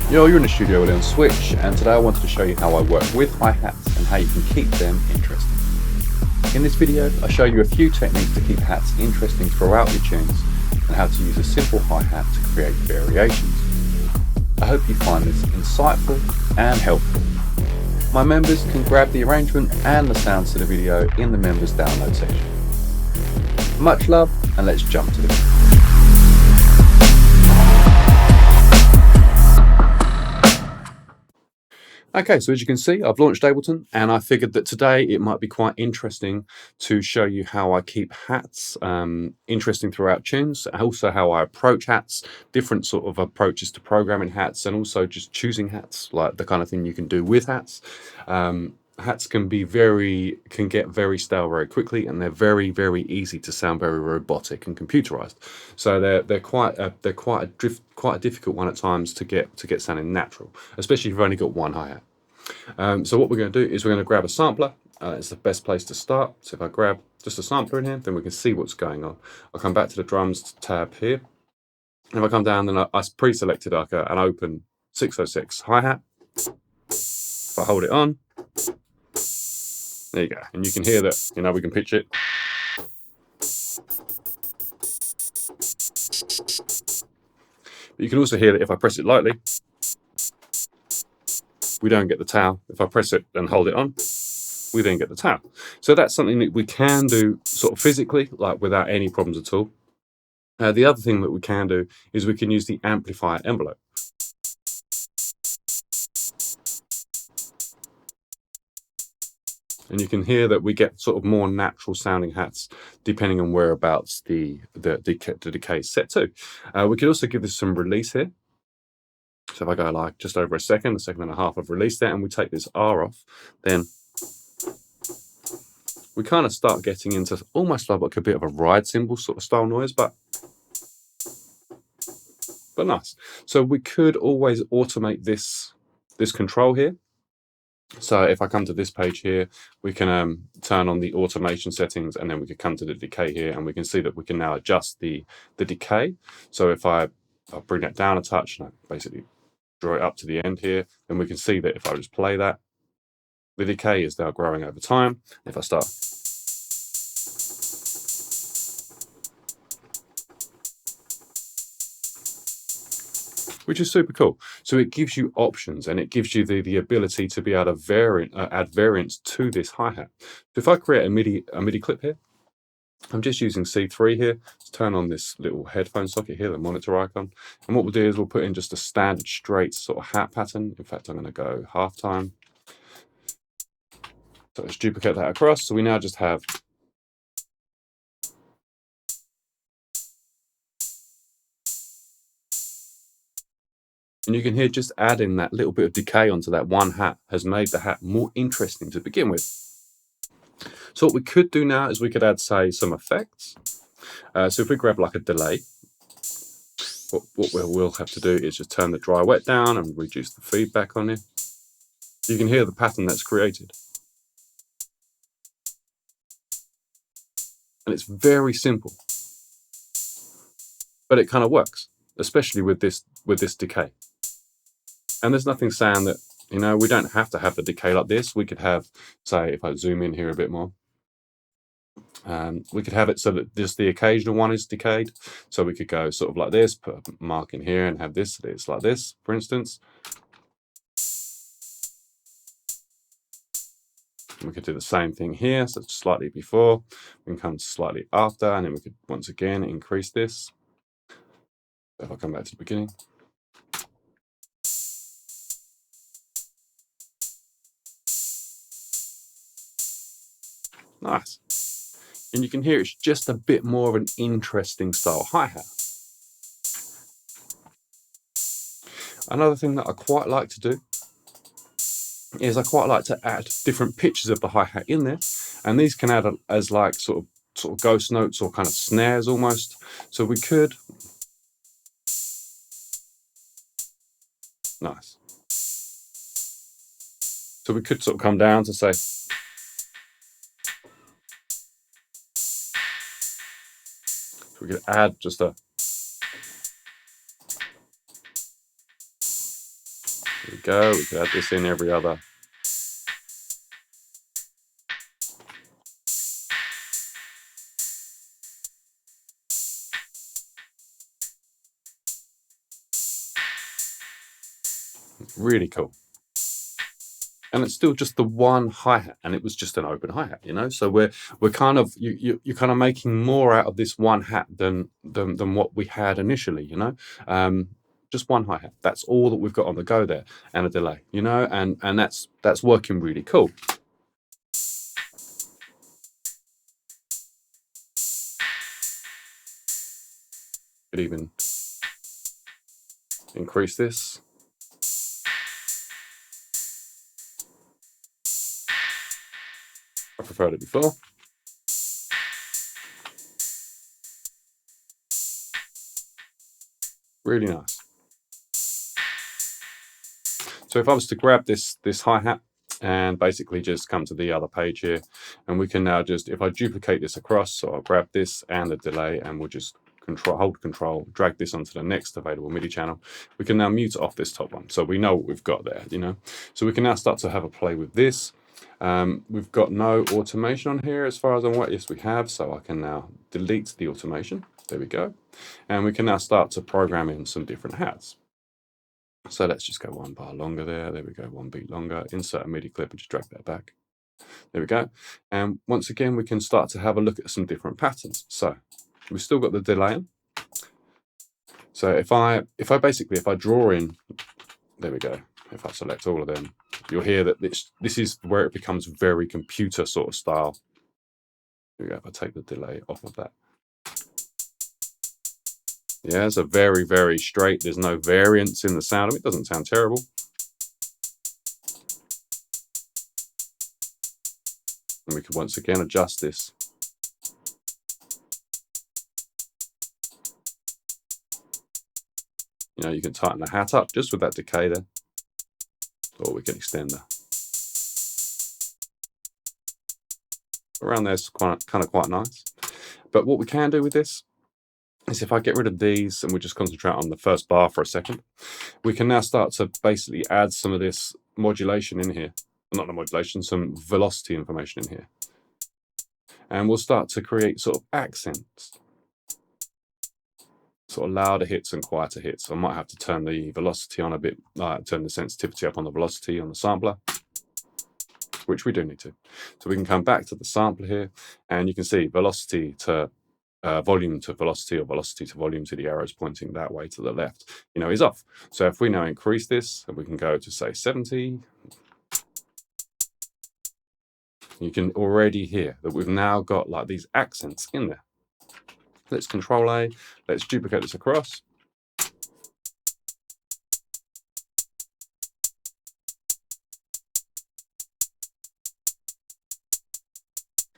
You're in the studio with on Switch, and today I wanted to show you how I work with hi-hats and how you can keep them interesting. In this video, I show you a few techniques to keep hats interesting throughout your tunes and how to use a simple hi-hat to create variations. I hope you find this insightful and helpful. My members can grab the arrangement and the sounds to the video in the members download section. Much love, and let's jump to this. Okay, so as you can see, I've launched Ableton, and I figured that today it might be quite interesting to show you how I keep hats interesting throughout tunes, also how I approach hats, different sort of approaches to programming hats, and also just choosing hats, like the kind of thing you can do with hats. Hats can get very stale very quickly, and they're very easy to sound very robotic and computerized. So they're quite a difficult one at times to get sounding natural, especially if you've only got one hi-hat. So what we're going to do is we're going to grab a sampler. It's the best place to start. So if I grab just a sampler in here, then we can see what's going on. I'll come back to the drums tab here. And if I come down, then I pre-selected like an open 606 hi-hat. If I hold it on, there you go. And you can hear that, we can pitch it. But you can also hear that if I press it lightly, we don't get the tail. If I press it and hold it on, we then get the tail. So that's something that we can do sort of physically, like without any problems at all. The other thing that we can do is we can use the amplifier envelope. And you can hear that we get sort of more natural sounding hats depending on whereabouts the decay is set to. We could also give this some release here. So if I go like just over a second and a half, I've released that, and we take this R off, then we kind of start getting into almost like a bit of a ride cymbal sort of style noise, but nice. So we could always automate this control here. So if I come to this page here, we can turn on the automation settings, and then we could come to the decay here, and we can see that we can now adjust the decay. So if I bring that down a touch and I basically draw it up to the end here, then we can see that if I just play that, the decay is now growing over time. If I start, which is super cool. So it gives you options, and it gives you the ability to be able to add variants to this hi-hat. So if I create a MIDI clip here, I'm just using C3 here to turn on this little headphone socket here, the monitor icon. And what we'll do is we'll put in just a standard straight sort of hat pattern. In fact, I'm going to go half time. So let's duplicate that across. So we now just have and you can hear just adding that little bit of decay onto that one hat has made the hat more interesting to begin with. So what we could do now is we could add, say, some effects. So if we grab like a delay, what we'll have to do is just turn the dry wet down and reduce the feedback on it. You can hear the pattern that's created. And it's very simple, but it kind of works, especially with this decay. And there's nothing saying that, we don't have to have the decay like this. We could have, say, if I zoom in here a bit more, we could have it so that just the occasional one is decayed. So we could go sort of like this, put a mark in here and have this, it's like this, for instance. We could do the same thing here, so slightly before, we can come slightly after, and then we could once again increase this. So if I come back to the beginning. Nice. And you can hear it's just a bit more of an interesting style hi-hat. Another thing that I quite like to do is I quite like to add different pitches of the hi-hat in there, and these can add as like sort of ghost notes or kind of snares almost. So we could, nice. So we could sort of come down to say, we could add just a There we go. We could add this in every other. Really cool. And it's still just the one hi-hat, and it was just an open hi-hat, you know. So we're kind of you're kind of making more out of this one hat than what we had initially, you know. Just one hi-hat. That's all that we've got on the go there, and a delay, you know, and that's working really cool. Could even increase this. I preferred it before. Really nice. So if I was to grab this hi-hat and basically just come to the other page here, and we can now just, if I duplicate this across, so I'll grab this and the delay, and we'll just hold control, drag this onto the next available MIDI channel. We can now mute off this top one, so we know what we've got there, you know. So we can now start to have a play with this. We've got no automation on here as far as I'm aware. Yes, we have, so I can now delete the automation. There we go. And we can now start to program in some different hats. So let's just go one bar longer there. There we go, one beat longer. Insert a MIDI clip and just drag that back. There we go. And once again, we can start to have a look at some different patterns. So we've still got the delay in. So if I draw in, there we go. If I select all of them, you'll hear that this is where it becomes very computer sort of style. Here we go. If I take the delay off of that. Yeah, it's a very, very straight. There's no variance in the sound of it. It doesn't sound terrible. And we could once again adjust this. You know, you can tighten the hat up just with that decay there. Or we can extend that. Around there is kind of quite nice. But what we can do with this is if I get rid of these and we just concentrate on the first bar for a second, we can now start to basically add some of this modulation in here. Not the modulation, some velocity information in here. And we'll start to create sort of accents. Sort of louder hits and quieter hits. I might have to turn the velocity on a bit, turn the sensitivity up on the velocity on the sampler, which we do need to. So we can come back to the sampler here, and you can see velocity to volume to velocity, or velocity to volume, to the arrows pointing that way to the left, you know, is off. So if we now increase this, and we can go to say 70, you can already hear that we've now got like these accents in there. Let's Control A, let's duplicate this across.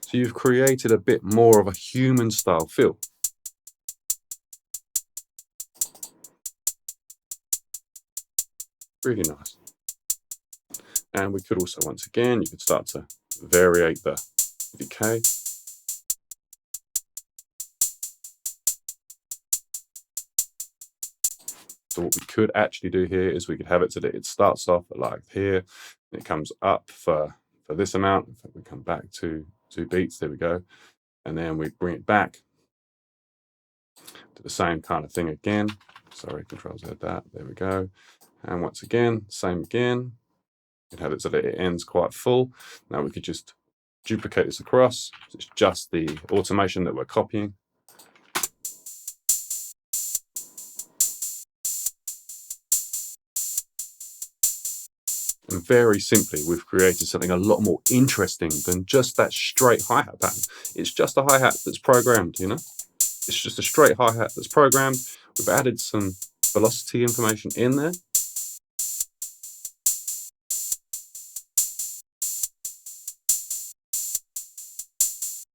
So you've created a bit more of a human style feel. Really nice. And we could also, once again, you could start to variate the decay. So what we could actually do here is we could have it so that it starts off like here, and it comes up for this amount. In fact, we come back to 2 beats, there we go. And then we bring it back to the same kind of thing again. Sorry, Control Z that, there we go. And once again, same again. You can have it so that it ends quite full. Now we could just duplicate this across. It's just the automation that we're copying. And very simply, we've created something a lot more interesting than just that straight hi-hat pattern. It's just a hi-hat that's programmed, you know? It's just a straight hi-hat that's programmed. We've added some velocity information in there.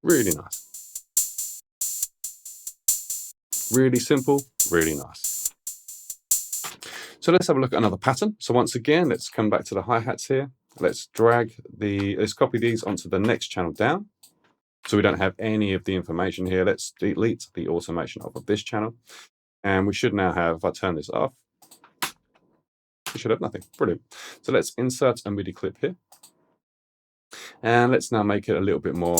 Really nice. Really simple, really nice. So let's have a look at another pattern. So once again, let's come back to the hi-hats here. Let's copy these onto the next channel down. So we don't have any of the information here. Let's delete the automation off of this channel. And we should now have, if I turn this off, You should have nothing. Brilliant. So let's insert a MIDI clip here. And let's now make it a little bit more,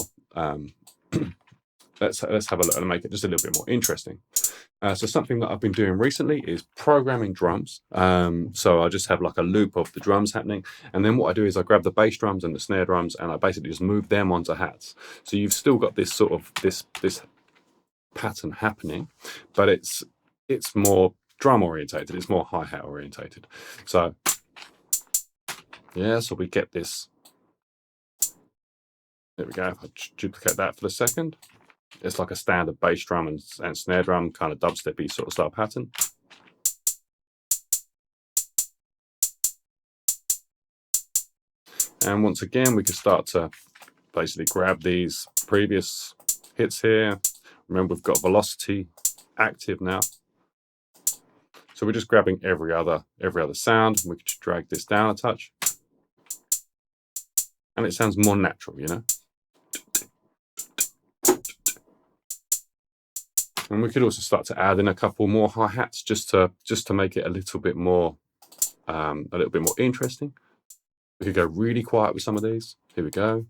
let's have a look and make it just a little bit more interesting. So something that I've been doing recently is programming drums. So I just have like a loop of the drums happening. And then what I do is I grab the bass drums and the snare drums and I basically just move them onto hats. So you've still got this sort of, this pattern happening, but it's more drum orientated, it's more hi-hat orientated. So yeah, so we get this. There we go. If I duplicate that for the second, it's like a standard bass drum and snare drum kind of dubstep-y sort of style pattern. And once again, we can start to basically grab these previous hits here. Remember, we've got velocity active now. So we're just grabbing every other sound. We can just drag this down a touch. And it sounds more natural, you know? And we could also start to add in a couple more hi-hats just to make it a little bit more interesting. We could go really quiet with some of these. Here we go.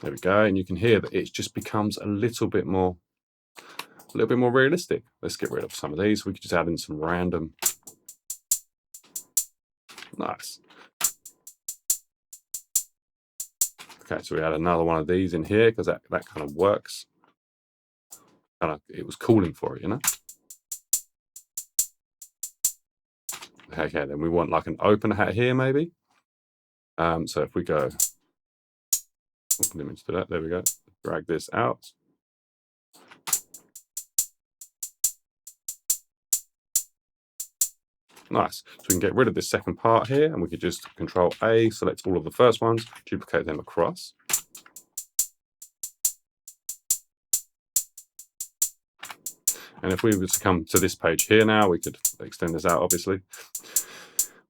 There we go. And you can hear that it just becomes a little bit more realistic. Let's get rid of some of these. We could just add in some random. Nice. Okay, so we add another one of these in here because that kind of works. It was calling for it, you know? Okay, then we want like an open hat here, maybe. So if we go, limit to that, there we go. Drag this out. Nice. So we can get rid of this second part here, and we could just Control A, select all of the first ones, duplicate them across. And if we were to come to this page here now, we could extend this out, obviously.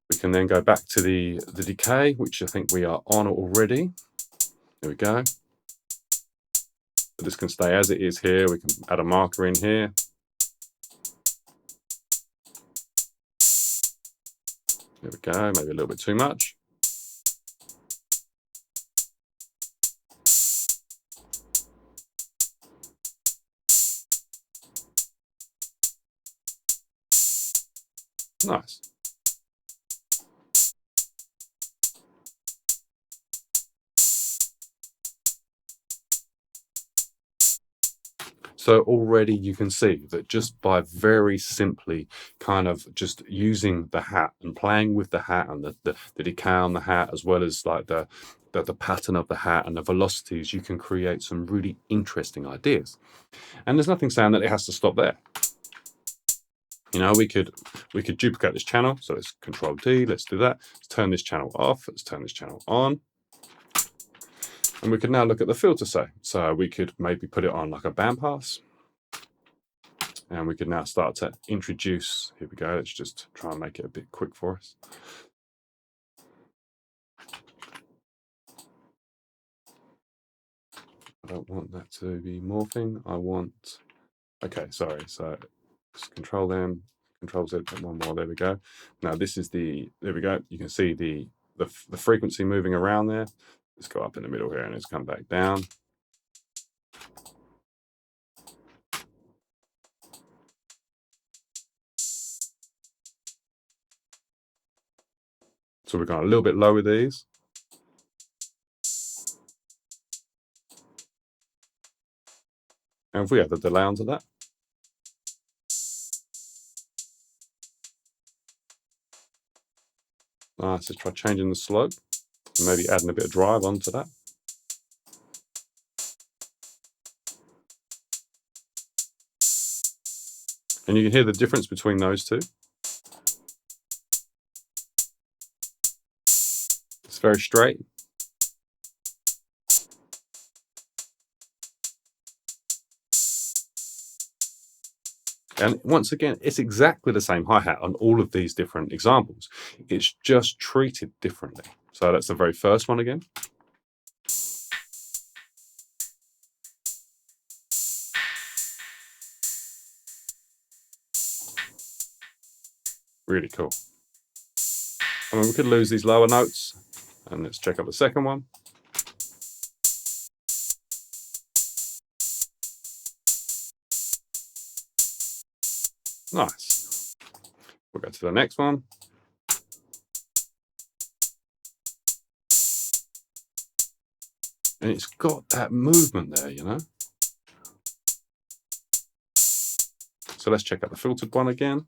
We can then go back to the decay, which I think we are on already. There we go. So this can stay as it is here. We can add a marker in here. There we go, maybe a little bit too much. Nice. So already you can see that just by very simply kind of just using the hat and playing with the hat and the decay on the hat, as well as like the pattern of the hat and the velocities, you can create some really interesting ideas. And there's nothing saying that it has to stop there. You know, we could duplicate this channel. So let's Control D, let's do that. Let's turn this channel off, let's turn this channel on. And we could now look at the filter say. So we could maybe put it on like a bandpass. And we could now start to introduce, here we go, let's just try and make it a bit quick for us. I don't want that to be morphing. I want, okay, sorry. So just Control them, Control Z, put one more, there we go. Now this is there we go. You can see the frequency moving around there. Let's go up in the middle here and let's come back down. So we're going a little bit low with these. And if we add the delay onto that. Nice, let's try changing the slope. And maybe adding a bit of drive onto that. And you can hear the difference between those two. It's very straight. And once again, it's exactly the same hi-hat on all of these different examples. It's just treated differently. So that's the very first one again. Really cool. I mean, we could lose these lower notes, and let's check out the second one. Nice. We'll go to the next one. And it's got that movement there, you know. So let's check out the filtered one again.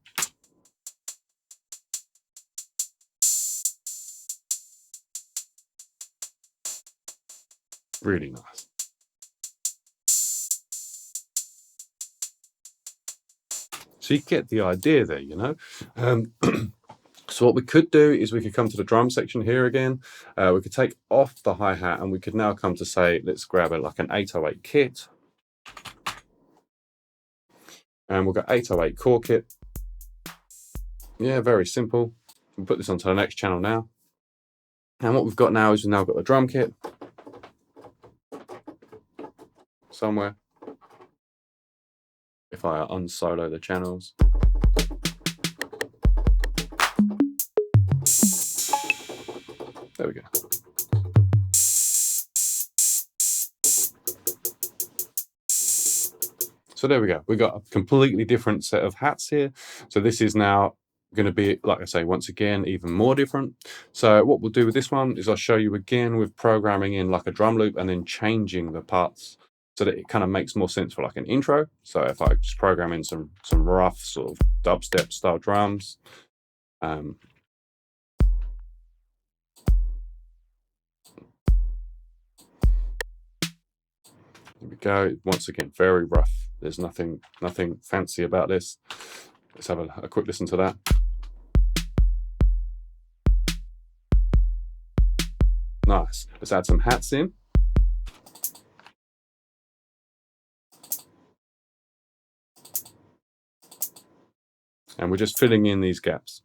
Really nice. So you get the idea there, you know. So what we could do is we could come to the drum section here again. We could take off the hi-hat and we could now come to say, let's grab like an 808 kit. And we'll go 808 core kit. Yeah, very simple. We'll put this onto the next channel now. And what we've got now is we've now got the drum kit somewhere. If I unsolo the channels. There we go. So there we go. We've got a completely different set of hats here. So this is now going to be, like I say, once again, even more different. So what we'll do with this one is I'll show you again with programming in like a drum loop and then changing the parts so that it kind of makes more sense for like an intro. So if I just program in some rough sort of dubstep style drums, here we go. Once again, very rough. There's nothing fancy about this. Let's have a quick listen to that. Nice. Let's add some hats in. And we're just filling in these gaps.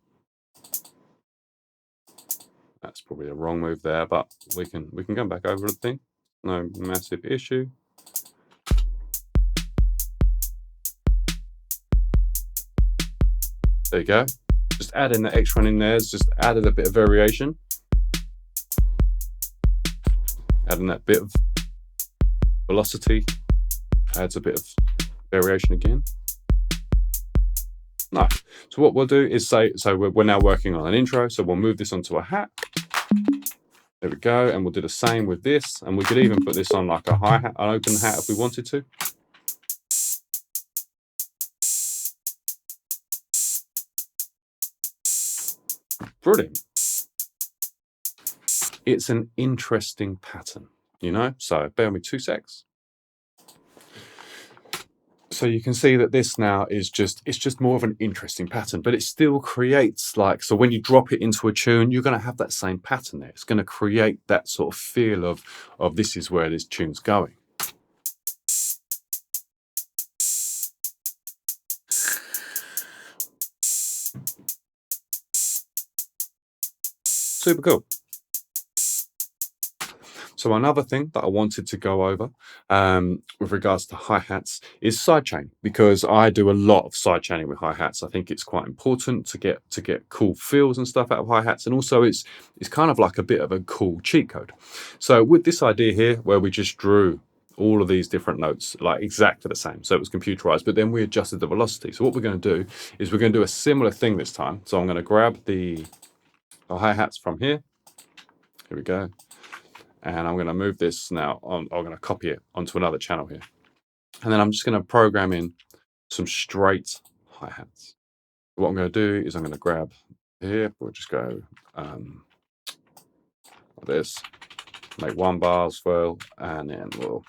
That's probably a wrong move there, but we can come back over the thing. No massive issue. There you go. Just adding the extra one in there has just added a bit of variation. Adding that bit of velocity adds a bit of variation again. Nice. So what we'll do is say, so we're now working on an intro, so we'll move this onto a hat. There we go, and we'll do the same with this, and we could even put this on like a hi-hat, an open hat if we wanted to. Brilliant. It's an interesting pattern, you know, so bear with me 2 secs. So you can see that this now is it's just more of an interesting pattern, but it still creates like, so when you drop it into a tune, you're going to have that same pattern there. It's going to create that sort of feel of this is where this tune's going. Super cool. So another thing that I wanted to go over with regards to hi-hats is sidechain, because I do a lot of sidechaining with hi-hats. I think it's quite important to get cool feels and stuff out of hi-hats, and also it's kind of like a bit of a cool cheat code. So with this idea here, where we just drew all of these different notes like exactly the same, so it was computerized, but then we adjusted the velocity. So what we're going to do is we're going to do a similar thing this time. So I'm going to grab the hi-hats from here. Here we go. And I'm going to move this now on. I'm going to copy it onto another channel here. And then I'm just going to program in some straight hi-hats. What I'm going to do is I'm going to grab here. We'll just go like this, make 1 bar as well, and then we'll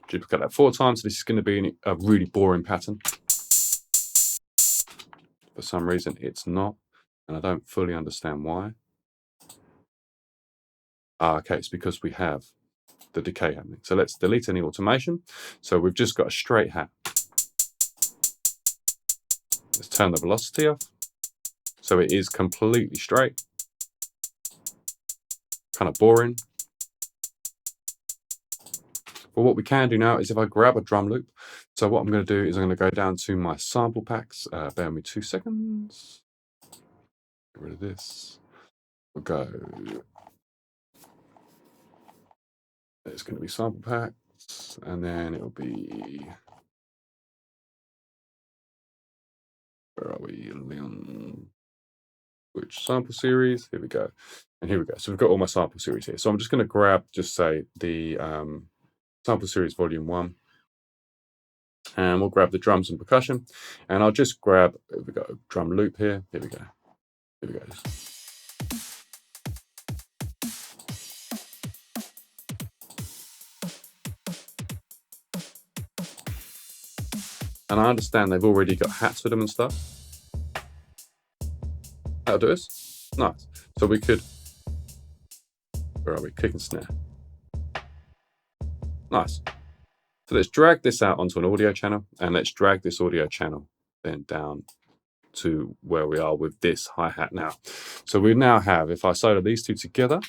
duplicate that 4 times. So this is going to be a really boring pattern. For some reason, it's not, and I don't fully understand why. Okay, it's because we have the decay happening. So let's delete any automation. So we've just got a straight hat. Let's turn the velocity off. So it is completely straight. Kind of boring. But what we can do now is if I grab a drum loop. So what I'm going to do is I'm going to go down to my sample packs. Bear with me 2 seconds. Get rid of this. We'll go. It's going to be sample packs, and then it'll be. Where are we? Leon. Which sample series? Here we go. And here we go. So we've got all my sample series here. So I'm just going to grab, just say, the sample series volume 1. And we'll grab the drums and percussion. And I'll just grab, here we go, drum loop here. Here we go. Here we go. And I understand they've already got hats with them and stuff. That'll do us. Nice. So we could, where are we? Kick and snare. Nice. So let's drag this out onto an audio channel, and let's drag this audio channel then down to where we are with this hi-hat now. So we now have, if I solo these two together,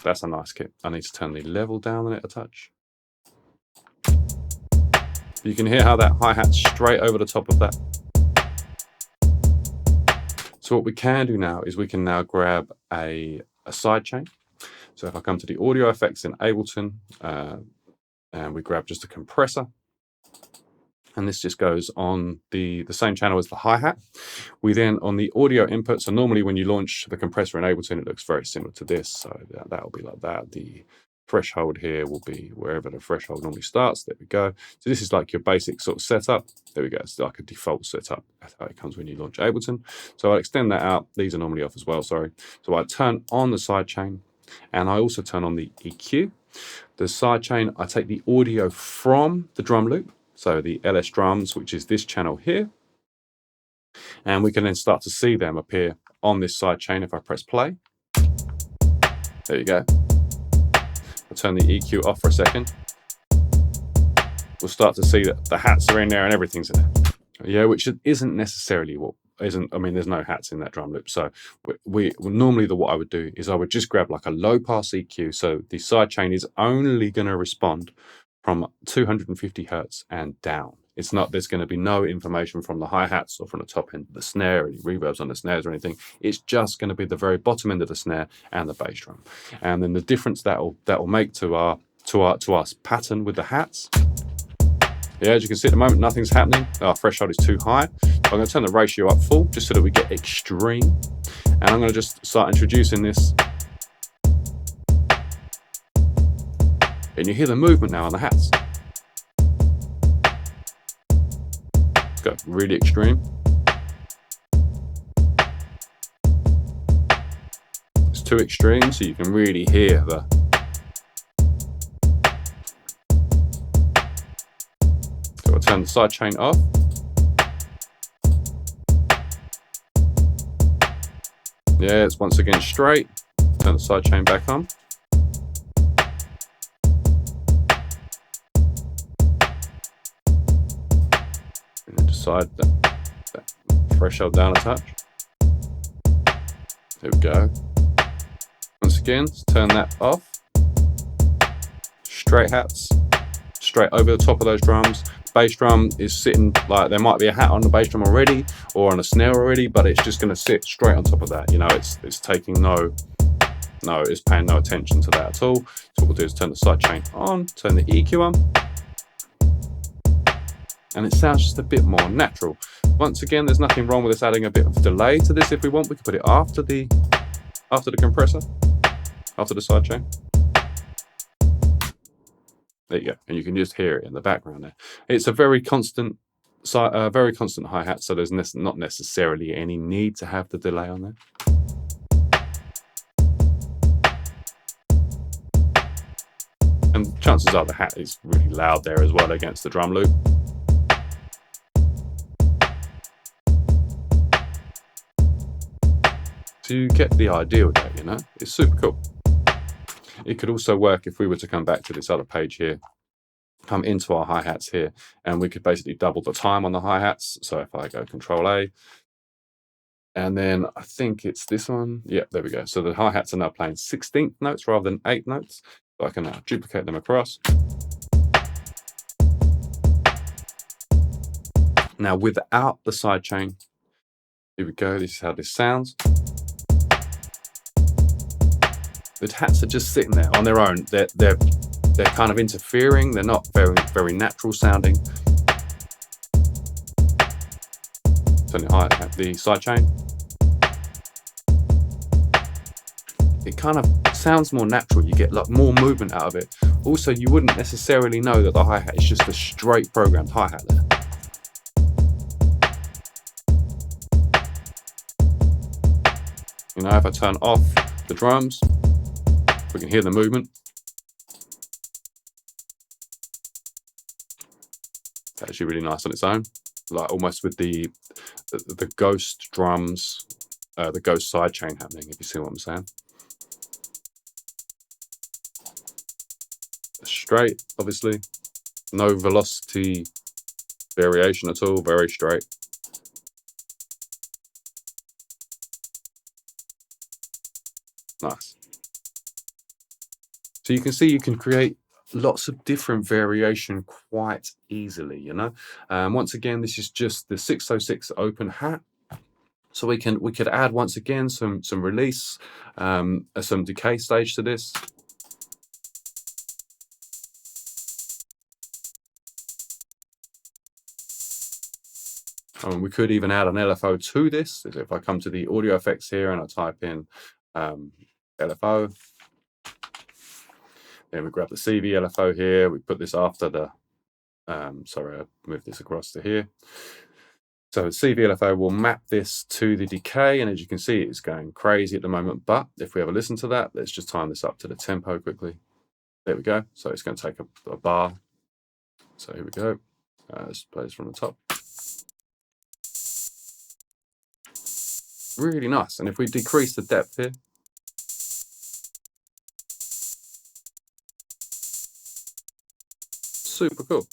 that's a nice kit. I need to turn the level down on it a touch. You can hear how that hi-hat's straight over the top of that. So what we can do now is we can now grab a sidechain. So if I come to the audio effects in Ableton, and we grab just a compressor, and this just goes on the same channel as the hi-hat. We then, on the audio input, so normally when you launch the compressor in Ableton, it looks very similar to this. So that'll be like that. The threshold here will be wherever the threshold normally starts. There we go. So this is like your basic sort of setup. There we go. It's like a default setup. That's how it comes when you launch Ableton. So I'll extend that out. These are normally off as well, sorry. So I turn on the sidechain, and I also turn on the EQ. The sidechain, I take the audio from the drum loop, so the LS drums, which is this channel here, and we can then start to see them appear on this sidechain if I press play. There you go. I'll turn the EQ off for a second. We'll start to see that the hats are in there and everything's in there. Yeah, which isn't necessarily what isn't. I mean, there's no hats in that drum loop. So we normally what I would do is I would just grab like a low pass EQ. So the sidechain is only going to respond from 250 hertz and down. It's not, there's going to be no information from the hi-hats or from the top end of the snare, any reverbs on the snares or anything. It's just going to be the very bottom end of the snare and the bass drum. And then the difference that'll make to our pattern with the hats. Yeah, as you can see at the moment, nothing's happening. Our threshold is too high. So I'm going to turn the ratio up full just so that we get extreme. And I'm going to just start introducing this. And you hear the movement now on the hats. Go really extreme. It's too extreme, so you can really hear the. So I'll turn the sidechain off. Yeah, it's once again straight. Turn the sidechain back on. Decide that threshold down a touch. There we go. Once again, let's turn that off. Straight hats, straight over the top of those drums. Bass drum is sitting like there might be a hat on the bass drum already or on a snare already, but it's just going to sit straight on top of that. You know, it's taking it's paying no attention to that at all. So what we'll do is turn the sidechain on, turn the EQ on. And it sounds just a bit more natural. Once again, there's nothing wrong with us adding a bit of delay to this if we want. We can put it after the compressor, after the sidechain. There you go, and you can just hear it in the background there. It's a very constant hi-hat, so there's not necessarily any need to have the delay on there. And chances are the hat is really loud there as well against the drum loop. So you get the idea of that, you know? It's super cool. It could also work if we were to come back to this other page here, come into our hi-hats here, and we could basically double the time on the hi-hats. So if I go Control A, and then I think it's this one. Yeah, there we go. So the hi-hats are now playing 16th notes rather than 8 notes. So I can now duplicate them across. Now without the sidechain, Here we go. This is how this sounds. The hats are just sitting there on their own. They're kind of interfering. They're not very natural sounding. Turn it high at the sidechain. It kind of sounds more natural. You get like more movement out of it. Also, you wouldn't necessarily know that the hi-hat is just a straight programmed hi-hat there. You know, if I turn off the drums, we can hear the movement. It's actually really nice on its own, like almost with the ghost drums, the ghost sidechain happening, if you see what I'm saying. Straight, obviously, no velocity variation at all, very straight. Nice. So you can see you can create lots of different variation quite easily, you know. Once again, this is just the 606 open hat. So we could add once again some release, some decay stage to this. We could even add an LFO to this. If I come to the audio effects here and I type in LFO, then we grab the CV LFO here. We put this after the, sorry, I moved this across to here. So CV LFO will map this to the decay, and as you can see, it's going crazy at the moment. But if we have a listen to that, let's just time this up to the tempo quickly. There we go. So it's going to take a bar. So here we go. Let's play this from the top. Really nice. And if we decrease the depth here, super cool.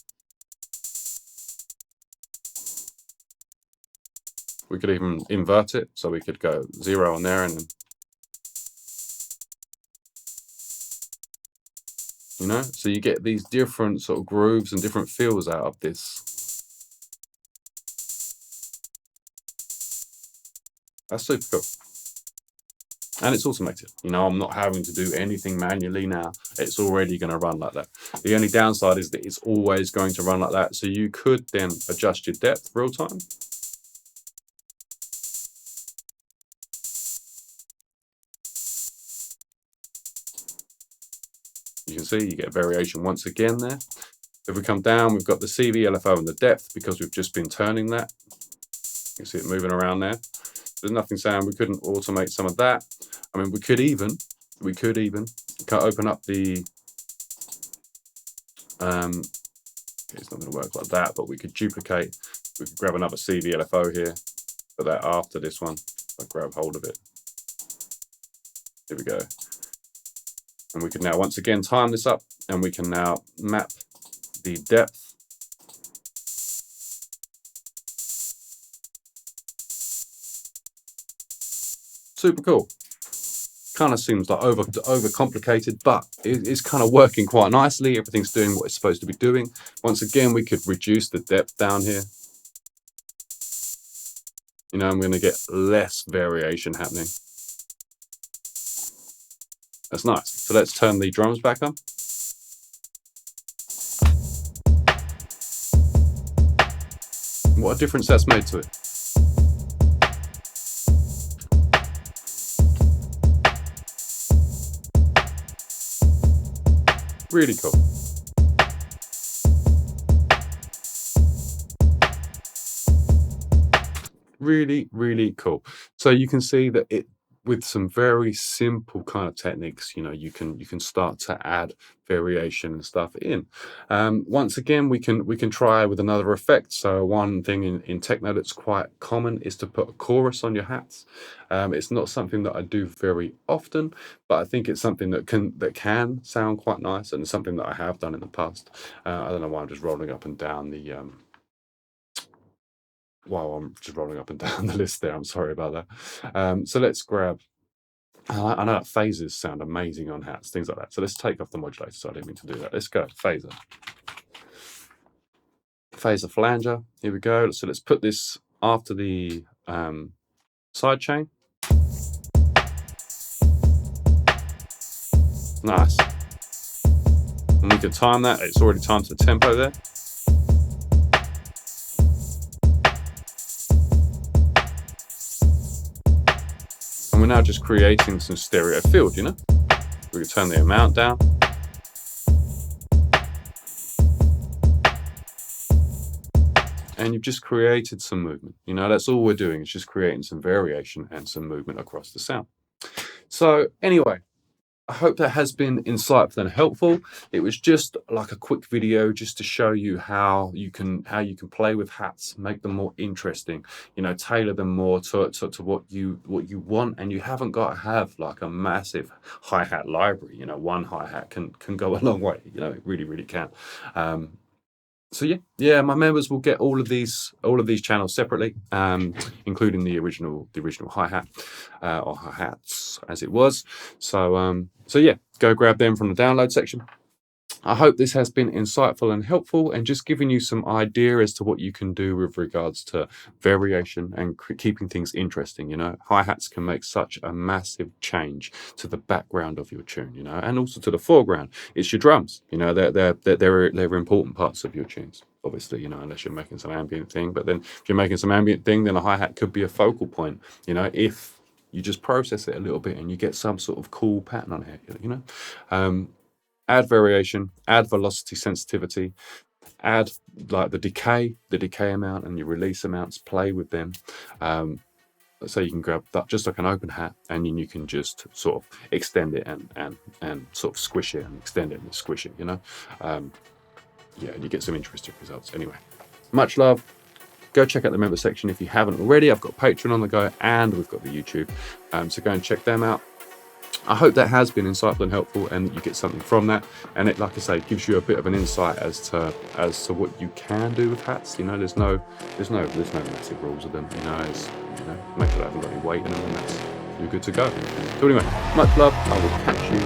We could even invert it, so we could go 0 on there, and then, you know, so you get these different sort of grooves and different feels out of this. That's super cool. And it's automated. You know, I'm not having to do anything manually now. It's already going to run like that. The only downside is that it's always going to run like that. So you could then adjust your depth real time. You can see you get variation once again there. If we come down, we've got the CV LFO and the depth because we've just been turning that. You can see it moving around there. There's nothing saying we couldn't automate some of that. I mean, we could even open up the, it's not going to work like that, but we could duplicate. We could grab another CV LFO here, put that after this one. I grab hold of it. Here we go. And we can now once again time this up, and we can now map the depth. Super cool. Kind of seems like over complicated, but it's kind of working quite nicely. Everything's doing what it's supposed to be doing. Once again, we could reduce the depth down here. You know, I'm going to get less variation happening. That's nice. So let's turn the drums back on. What a difference that's made to it. Really cool. Really, really cool. So you can see that it, with some very simple kind of techniques, you know, you can start to add variation and stuff in. Once again, we can try with another effect. So one thing in techno that's quite common is to put a chorus on your hats. It's not something that I do very often, but I think it's something that can sound quite nice, and something that I have done in the past. I don't know why I'm just rolling up and down the the list there. I'm sorry about that. So let's grab, I know that phasers sound amazing on hats, things like that. So let's take off the modulator. So I didn't mean to do that. Let's go phaser. Phaser flanger. Here we go. So let's put this after the side chain. Nice. And we can time that. It's already timed to the tempo there. And we're now just creating some stereo field, you know? We can turn the amount down. And you've just created some movement. You know, that's all we're doing, is just creating some variation and some movement across the sound. So anyway, I hope that has been insightful and helpful. It was just like a quick video just to show you how you can play with hats, make them more interesting, you know, tailor them more to what you want. And you haven't got to have like a massive hi-hat library. You know, one hi-hat can go a long way, you know, it really can. So yeah, my members will get all of these channels separately, including the original hi-hat or hi-hats as it was. So yeah, go grab them from the download section. I hope this has been insightful and helpful, and just giving you some idea as to what you can do with regards to variation and keeping things interesting. You know, hi-hats can make such a massive change to the background of your tune, you know, and also to the foreground. It's your drums, you know, they're important parts of your tunes, obviously, you know, unless you're making some ambient thing. But then if you're making some ambient thing, then a hi-hat could be a focal point, you know, if you just process it a little bit and you get some sort of cool pattern on here, you know. Add variation, add velocity sensitivity, add like the decay amount and your release amounts, play with them. So you can grab that just like an open hat, and then you can just sort of extend it and sort of squish it and extend it and squish it, you know. Yeah, and you get some interesting results. Anyway, much love. Go check out the member section if you haven't already. I've got Patreon on the go, and we've got the YouTube. So go and check them out. I hope that has been insightful and helpful, and you get something from that. And it, like I say, gives you a bit of an insight as to what you can do with hats. You know, there's no massive rules of them. You know, make sure I haven't got any weight in them, and you're good to go. So anyway, much love. I will catch you